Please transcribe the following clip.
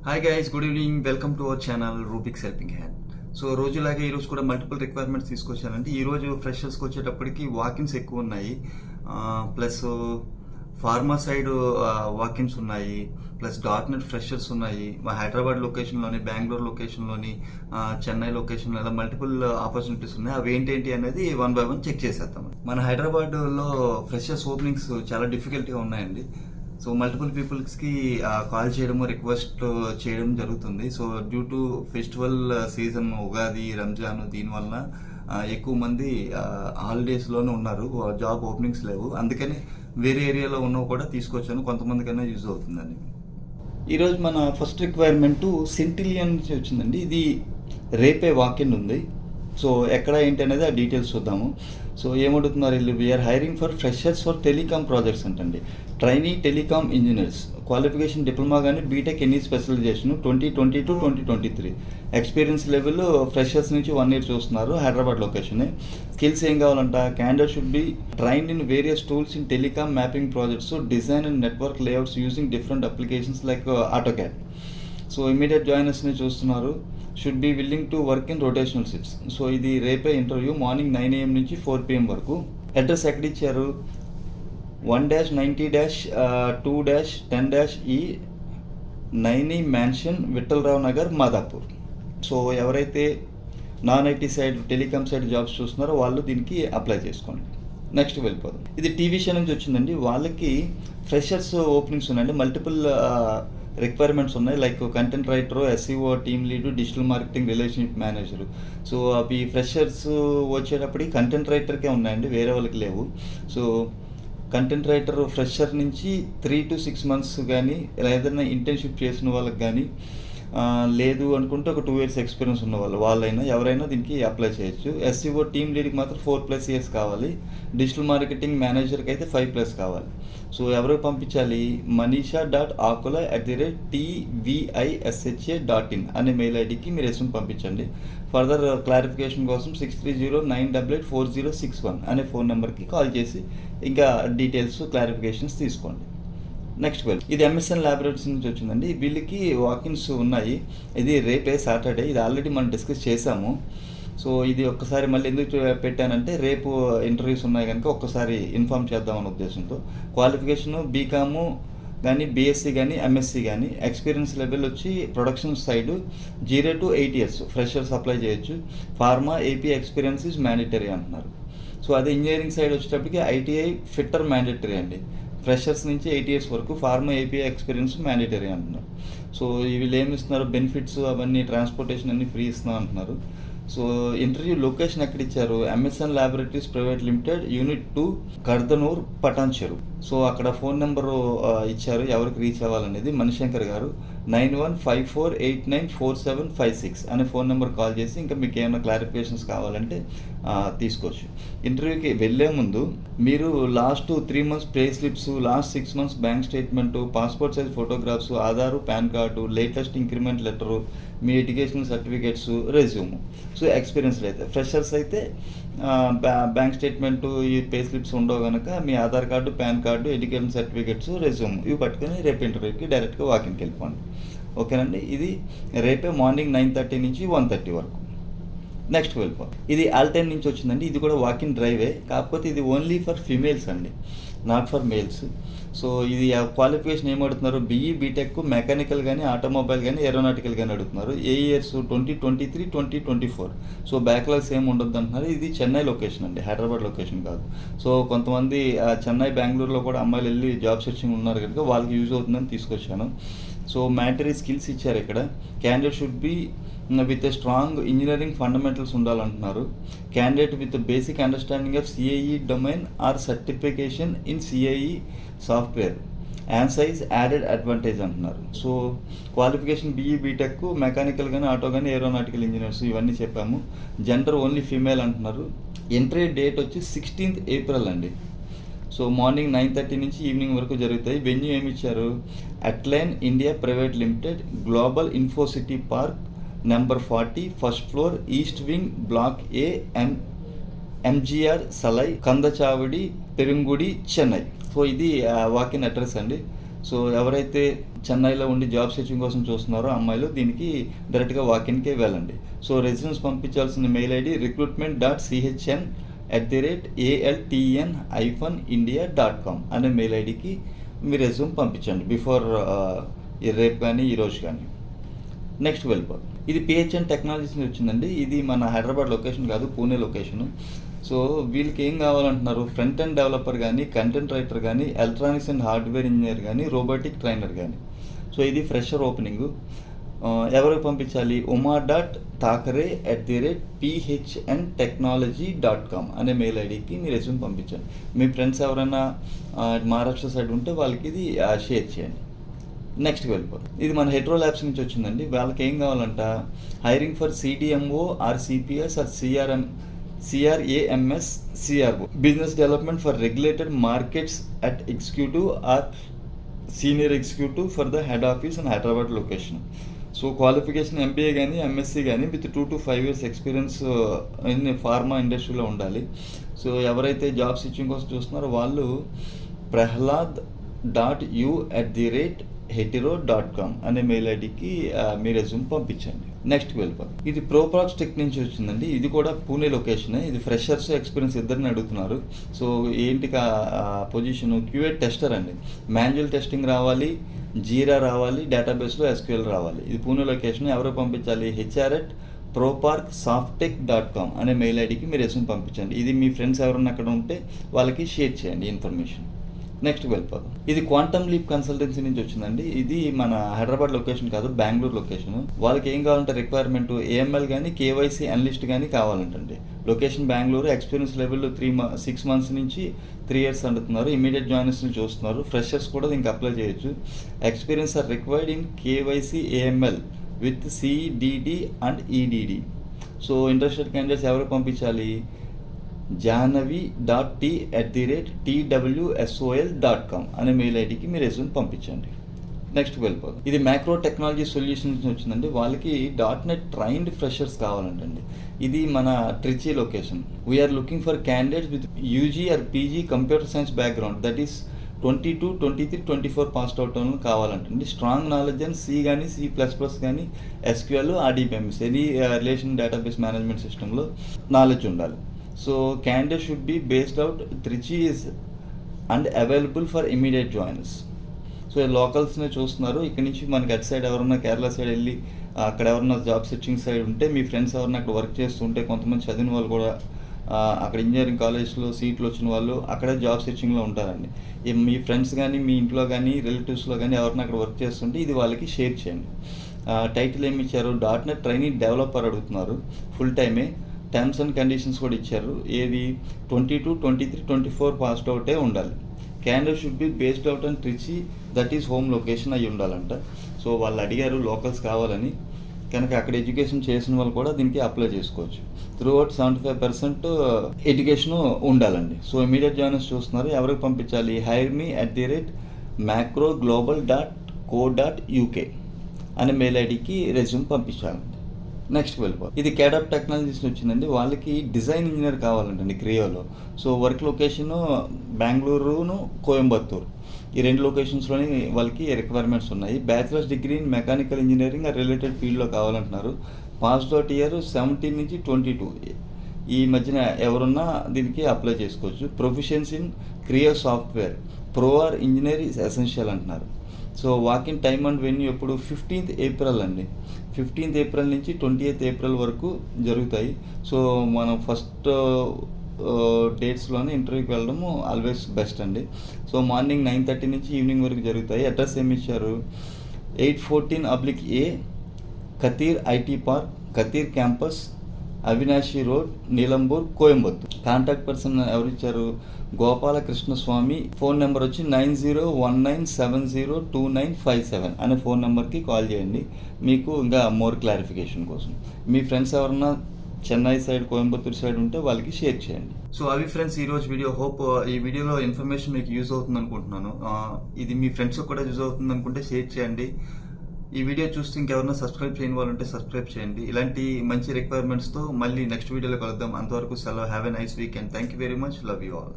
Hi guys, good evening. Welcome to our channel Rubik's helping hand. So రోజులాగే ఈరోజు కూడా multiple requirements తీసుకొచ్చానంటే ఈరోజు ఫ్రెషర్స్కి వచ్చేటప్పటికి వాకిన్స్ ఎక్కువ ఉన్నాయి, ప్లస్ ఫార్మా సైడ్ వాకిన్స్ ఉన్నాయి, ప్లస్ .NET ఫ్రెషర్స్ ఉన్నాయి. మా హైదరాబాద్ లొకేషన్లోని, బెంగళూరు లొకేషన్లోని, చెన్నై లొకేషన్లో ఇలా మల్టిపుల్ ఆపర్చునిటీస్ ఉన్నాయి. అవి ఏంటేంటి అనేది వన్ బై వన్ చెక్ చేసేద్దాం. మన హైదరాబాద్లో ఫ్రెషర్స్ ఓపెనింగ్స్ చాలా డిఫికల్ట్గా ఉన్నాయండి. సో మల్టిపుల్ పీపుల్స్కి కాల్ చేయడము, రిక్వెస్ట్ చేయడం జరుగుతుంది. So due to festival season, Ugadi, Ramzan, దీనివల్ల ఎక్కువ మంది హాలిడేస్లోనే ఉన్నారు, జాబ్ ఓపెనింగ్స్ లేవు. అందుకని వేరే ఏరియాలో ఉన్నవి కూడా తీసుకొచ్చాను, కొంతమందికైనా యూజ్ అవుతుందని. ఈరోజు మన ఫస్ట్ రిక్వైర్మెంట్ సెంటిలియన్ నుంచి వచ్చిందండి. ఇది రేపే వాకిన్ ఉంది. సో ఎక్కడ ఏంటి అనేది ఆ డీటెయిల్స్ చూద్దాము. సో ఏమడుగుతున్నారు వీళ్ళు, we're hiring for freshers for telecom projects అంటండి. Trainee telecom engineers, qualification diploma కానీ BTech any specialisation 2022-2023. Experience level freshers నుంచి 1 year చూస్తున్నారు. హైదరాబాద్ లొకేషన్. స్కిల్స్ ఏం కావాలంట, candidate should be trained in various tools in telecom mapping projects, design and network layouts using different applications like AutoCAD. So immediate జాయినర్స్ని చూస్తున్నారు. Should be willing to work in rotational shifts. So ఇది రేపే interview, morning 9 AM నుంచి 4 PM వరకు. Address ఎక్కడ ఇచ్చారు, 1-90-2-10-E Naini mansion, Vittalrao Nagar, Madhapur. So ఎవరైతే non IT side, telecom side jobs చూస్తున్నారో వాళ్ళు దీనికి అప్లై చేసుకోండి. నెక్స్ట్ వెళ్ళిపోదాం. ఇది టీవీషియా నుంచి వచ్చిందండి. వాళ్ళకి ఫ్రెషర్స్ ఓపెనింగ్స్ ఉన్నాయండి. మల్టిపుల్ రిక్వైర్మెంట్స్ ఉన్నాయి, like content writer, SEO team lead, digital marketing, relationship manager. So అవి ఫ్రెషర్స్ వచ్చేటప్పటికి కంటెంట్ రైటర్కే ఉన్నాయండి, వేరే వాళ్ళకి లేవు. సో కంటెంట్ రైటర్ ఫ్రెషర్ నుంచి 3 to 6 months కానీ, ఏదైనా ఇంటర్న్షిప్ చేసిన వాళ్ళకి కానీ, లేదు అనుకుంటే ఒక 2 years ఎక్స్పీరియన్స్ ఉన్న వాళ్ళైనా ఎవరైనా దీనికి అప్లై చేయొచ్చు. SEO టీమ్ లీడ్కి మాత్రం 4+ years కావాలి. డిజిటల్ మార్కెటింగ్ మేనేజర్కి అయితే 5+ కావాలి. సో ఎవరికి పంపించాలి, manisha.akula@tvishha.in అనే మెయిల్ ఐడికి మీరు రెస్యూమ్ పంపించండి. ఫర్దర్ క్లారిఫికేషన్ కోసం 6309884061 అనే ఫోన్ నెంబర్కి కాల్ చేసి ఇంకా డీటెయిల్స్, క్లారిఫికేషన్స్ తీసుకోండి. నెక్స్ట్ ఇది MSN ల్యాబొరేటరీస్ నుంచి వచ్చిందండి. వీళ్ళకి వాకిన్స్ ఉన్నాయి. ఇది రేపే సాటర్డే. ఇది ఆల్రెడీ మనం డిస్కస్ చేసాము. సో ఇది ఒక్కసారి మళ్ళీ ఎందుకు పెట్టానంటే, రేపు ఇంటర్వ్యూస్ ఉన్నాయి కనుక ఒక్కసారి ఇన్ఫామ్ చేద్దామనే ఉద్దేశంతో. క్వాలిఫికేషన్ బీకామ్ కానీ, BSc కానీ, MSc కానీ. ఎక్స్పీరియన్స్ లెవెల్ వచ్చి production side 0 to 8 years freshers apply చేయొచ్చు. Pharma, AP experience is mandatory అంటున్నారు. సో అదే ఇంజనీరింగ్ సైడ్ వచ్చేటప్పటికి ITI ఫిట్టర్ మ్యాండేటరీ అండి. ఫ్రెషర్స్ నుంచి 8 years వరకు, ఫార్మా, AP ఎక్స్పీరియన్స్ మ్యాండేటరీ అంటున్నారు. సో వీళ్ళు ఏమి ఇస్తున్నారు, బెనిఫిట్స్ అవన్నీ, ట్రాన్స్పోర్టేషన్ అన్నీ ఫ్రీ ఇస్తున్నాం అంటున్నారు. సో ఇంటర్వ్యూ లొకేషన్ ఎక్కడ ఇచ్చారు, MSN laboratories private limited, unit 2, Kardanur, Patancheru. So అక్కడ ఫోన్ నెంబరు ఇచ్చారు, ఎవరికి రీచ్ అవ్వాలనేది. మణిశంకర్ గారు 9154894756 అనే ఫోన్ నెంబర్ కాల్ చేసి ఇంకా మీకు ఏమైనా క్లారిఫికేషన్స్ కావాలంటే తీసుకోవచ్చు. ఇంటర్వ్యూకి వెళ్ళే ముందు మీరు last 3 months pay slips, last 6 months bank statement, passport size photographs, Aadhaar, PAN card, latest increment letter, మీ educational certificates, resume. So experienced అయితే, ఫ్రెషర్స్ అయితే బ్యాంక్ స్టేట్మెంటు, ఈ పే స్లిప్స్ ఉండవు కనుక మీ Aadhaar card, PAN card, education certificates, resume ఇవి పట్టుకొని రేపు ఇంటర్వ్యూకి డైరెక్ట్గా వాకిన్కి వెళ్ళిపోండి. ఓకేనండి. ఇది రేపే మార్నింగ్ 9:30 నుంచి 1:30 వరకు. నెక్స్ట్ వెళ్ళిపోండి. ఇది ఆల్టైన్ నుంచి వచ్చిందండి. ఇది కూడా వాకిన్ డ్రైవే, కాకపోతే ఇది ఓన్లీ ఫర్ ఫీమేల్స్ అండి, నాట్ ఫర్ మేల్స్. సో ఇది క్వాలిఫికేషన్ ఏం అడుగుతున్నారు, BE, బీటెక్, మెకానికల్ కానీ, ఆటోమొబైల్ కానీ, ఏరోనాటికల్ కానీ అడుగుతున్నారు. ఏ ఇయర్స్ 2023, 2024. సో బ్యాక్లాగ్స్ ఏమి ఉండొద్దు అంటున్నారు. ఇది చెన్నై లొకేషన్ అండి, హైదరాబాద్ లొకేషన్ కాదు. సో కొంతమంది చెన్నై, బెంగళూరులో కూడా అమ్మాయిలు వెళ్ళి జాబ్ సెర్చింగ్ ఉన్నారు కనుక వాళ్ళకి యూజ్ అవుతుందని తీసుకొచ్చాను. సో మ్యాండేటరీ స్కిల్స్ ఇచ్చారు ఇక్కడ. Candidate should be with a strong engineering fundamentals ఉండాలంటున్నారు. Candidate with basic understanding of CAE domain or certification in CAE software యాన్సైజ్ యాడెడ్ అడ్వాంటేజ్ అంటున్నారు. So qualification BE, BTech, mechanical కానీ, auto కానీ, aeronautical engineers ఇవన్నీ చెప్పాము. Gender only female అంటున్నారు. Entry date వచ్చి 16th April అండి. సో మార్నింగ్ 9:30 నుంచి ఈవినింగ్ వరకు జరుగుతాయి. వెన్యూ ఏమి ఇచ్చారు, అట్లైన్ India private limited, Global Infocity Park, number 40, first floor, east wing, block A, MGR Salai, Kandanchavadi, Perungudi, Chennai. So ఇది వాకిన్ అడ్రస్ అండి. సో ఎవరైతే చెన్నైలో ఉండి జాబ్ సెర్చింగ్ కోసం చూస్తున్నారో అమ్మాయిలు దీనికి డైరెక్ట్గా వాకిన్కే వెళ్ళండి. సో రెజ్యూమ్స్ పంపించాల్సిన మెయిల్ ఐడి recruitment.chn@altn-india.com అనే మెయిల్ ఐడికి మీ రెజ్యూమ్ పంపించండి బిఫోర్ రేపు కానీ ఈరోజు కానీ. నెక్స్ట్ వెళ్ళిపోదు. ఇది పిహెచ్ఎన్ టెక్నాలజీస్ నుంచి వచ్చిందండి. ఇది మన హైదరాబాద్ లొకేషన్ కాదు, పూణే లొకేషను. సో వీళ్ళకి ఏం కావాలంటున్నారు, ఫ్రంట్ ఎండ్ డెవలపర్ కానీ, కంటెంట్ రైటర్ కానీ, ఎలక్ట్రానిక్స్ అండ్ హార్డ్వేర్ ఇంజనీర్ కానీ, రోబోటిక్ ట్రైనర్ కానీ. సో ఇది ఫ్రెషర్ ఓపెనింగ్. ఎవరికి పంపించాలి, uma.thakare@phnTechnology.com అనే మెయిల్ ఐడికి మీ రెజ్యూమ్ పంపించండి. మీ ఫ్రెండ్స్ ఎవరైనా మహారాష్ట్ర సైడ్ ఉంటే వాళ్ళకి ఇది షేర్ చేయండి. నెక్స్ట్కి వెళ్ళిపోతుంది. ఇది మన హెట్రో ల్యాబ్స్ నుంచి వచ్చిందండి. వాళ్ళకి ఏం కావాలంట, hiring for CDMO or CPS or CRAMS CRO business development for regulated markets at executive or senior executive for the head office and Hyderabad location. So qualification MBA కానీ MSc కానీ with 2 to 5 years experience in pharma ఇండస్ట్రీలో ఉండాలి. So ఎవరైతే job switching కోసం చూస్తున్నారో వాళ్ళు prahlad.u@hetero.com అనే mail ఐడికి మీ రెజ్యూమ్ పంపించండి. నెక్స్ట్ వెళ్ళిపోతుంది. ఇది ప్రోప్రాక్స్ టెక్ నుంచి వచ్చిందండి. ఇది కూడా పూణే లొకేషనే. ఇది ఫ్రెషర్స్ ఎక్స్పీరియన్స్ ఇద్దరిని అడుగుతున్నారు. సో ఏంటి పొజిషన్, QA టెస్టర్ అండి. మాన్యువల్ టెస్టింగ్ రావాలి, జీరా రావాలి, డేటాబేస్లో SQL రావాలి. ఇది పూణే లొకేషన్. ఎవరు పంపించాలి, HR@proparksoftech.com అనే మెయిల్ ఐడికి మీరు రెజ్యూమ్ పంపించండి. ఇది మీ ఫ్రెండ్స్ ఎవరైనా అక్కడ ఉంటే వాళ్ళకి షేర్ చేయండి ఇన్ఫర్మేషన్. నెక్స్ట్ వెళ్ళిపోదాం. ఇది క్వాంటమ్ లీప్ కన్సల్టెన్సీ నుంచి వచ్చిందండి. ఇది మన హైదరాబాద్ లొకేషన్ కాదు, బెంగళూరు లొకేషన్. వాళ్ళకి ఏం కావాలంటే రిక్వైర్మెంట్ AML కానీ KYC అనలిస్ట్ కానీ కావాలంటండి. Location Bengaluru. Experience level 6 months నుంచి 3 years అంటున్నారు. ఇమీడియట్ జాయినర్స్ని చూస్తున్నారు. ఫ్రెషర్స్ కూడా దీనికి అప్లై చేయొచ్చు. Experience or required in KYC AML with CDD and EDD. So interested candidates ఎవరు పంపించాలి, jahnavi.t@twsol.com అనే మెయిల్ ఐడికి మీ రెజ్యూమ్ పంపించండి. నెక్స్ట్ వెళ్ళిపోదు. ఇది మ్యాక్రో టెక్నాలజీ సొల్యూషన్స్ నుంచి వచ్చిందండి. వాళ్ళకి .NET ట్రైన్డ్ ఫ్రెషర్స్ కావాలంటండి. ఇది మన Trichy location. We're looking for candidates with UG or PG computer science background that is 22, 23, 24 passed out కావాలంటండి. స్ట్రాంగ్ నాలెడ్జ్ అండ్ C కానీ C++ కానీ SQL RDBMS any relation database management సిస్టంలో నాలెడ్జ్ ఉండాలి. So candidate should be based out Trichy is and available for immediate joiners. So లోకల్స్నే చూస్తున్నారు. ఇక్కడ నుంచి మనకి అటు సైడ్ ఎవరన్నా కేరళ సైడ్ వెళ్ళి అక్కడ ఎవరన్నా జాబ్ సెర్చింగ్ సైడ్ ఉంటే, మీ ఫ్రెండ్స్ ఎవరన్నా అక్కడ వర్క్ చేస్తుంటే, కొంతమంది చదివిన వాళ్ళు కూడా అక్కడ ఇంజనీరింగ్ కాలేజ్లో సీట్లు వచ్చిన వాళ్ళు అక్కడే జాబ్ సెర్చింగ్లో ఉంటారండి. మీ ఫ్రెండ్స్ కానీ మీ ఇంట్లో కానీ రిలేటివ్స్లో కానీ ఎవరన్నా అక్కడ వర్క్ చేస్తుంటే ఇది వాళ్ళకి షేర్ చేయండి. టైటిల్ ఏమి ఇచ్చారు, .NET ట్రైనింగ్ డెవలపర్ అడుగుతున్నారు. ఫుల్ టైమే. టర్మ్స్ అండ్ కండిషన్స్ కూడా ఇచ్చారు. ఏది 22, 23, 24 పాస్డ్ అవుటే ఉండాలి. Candidate should be based out and Trichy that is home location అయ్యి ఉండాలంట. సో వాళ్ళు అడిగారు లోకల్స్ కావాలని, కనుక అక్కడ ఎడ్యుకేషన్ చేసిన వాళ్ళు కూడా దీనికి అప్లై చేసుకోవచ్చు. త్రూఅవుట్ 75% ఎడ్యుకేషన్ ఉండాలండి. సో ఇమీడియట్ జాయినర్స్ చూస్తున్నారు. ఎవరికి పంపించాలి, hireme@macroglobal.co.uk అనే మెయిల్ ఐడికి రెజ్యూమ్ పంపించాలండి. నెక్స్ట్ వెళ్ళిపోతుంది. ఇది క్యాడప్ టెక్నాలజీస్ వచ్చిందండి. వాళ్ళకి డిజైన్ ఇంజనీర్ కావాలంటండి క్రియోలో. సో వర్క్ లొకేషను బెంగళూరును కోయంబత్తూరు, ఈ 2 లొకేషన్స్లోని వాళ్ళకి రిక్వైర్మెంట్స్ ఉన్నాయి. Bachelor's degree in mechanical engineering related ఫీల్డ్లో కావాలంటున్నారు. పాస్డ్ అవుట్ ఇయర్ 17 నుంచి 22 ఈ మధ్యన ఎవరున్నా దీనికి అప్లై చేసుకోవచ్చు. Proficiency in Creo software, pro or engineer is essential అంటున్నారు. So walk in time and venue ఎప్పుడు 15th April అండి. 15th April నుంచి 20th April వరకు జరుగుతాయి. సో మనం ఫస్ట్ డేట్స్లోనే ఇంటర్వ్యూకి వెళ్ళడము ఆల్వేస్ బెస్ట్ అండి. సో మార్నింగ్ 9:30 నుంచి ఈవినింగ్ వరకు జరుగుతాయి. అడ్రస్ ఏమి ఇచ్చారు, 814/A Kathir IT park, Kathir campus, Avinashi road, Neelambur, Coimbatore. Contact person ఎవరు ఇచ్చారు, గోపాలకృష్ణ స్వామి. ఫోన్ నెంబర్ వచ్చి 9019702957 అనే ఫోన్ నెంబర్కి కాల్ చేయండి మీకు ఇంకా మోర్ క్లారిఫికేషన్ కోసం. మీ ఫ్రెండ్స్ ఎవరన్నా చెన్నై సైడ్, కోయంబత్తూర్ సైడ్ ఉంటే వాళ్ళకి షేర్ చేయండి. సో అవి ఫ్రెండ్స్ ఈరోజు వీడియో. హోప్ ఈ వీడియోలో ఇన్ఫర్మేషన్ మీకు యూజ్ అవుతుంది అనుకుంటున్నాను. ఇది మీ ఫ్రెండ్స్కి కూడా యూజ్ అవుతుంది అనుకుంటే షేర్ చేయండి. ఈ వీడియో చూస్తే ఇంకెవరైనా సబ్స్క్రైబ్ చేయని వాళ్ళు ఉంటే సబ్స్క్రైబ్ చేయండి. ఇలాంటి మంచి రిక్వైర్మెంట్స్తో మళ్ళీ నెక్స్ట్ వీడియోలో కలుద్దాం. అంతవరకు సెలవు. Have a nice weekend. Thank you very much. Love you all.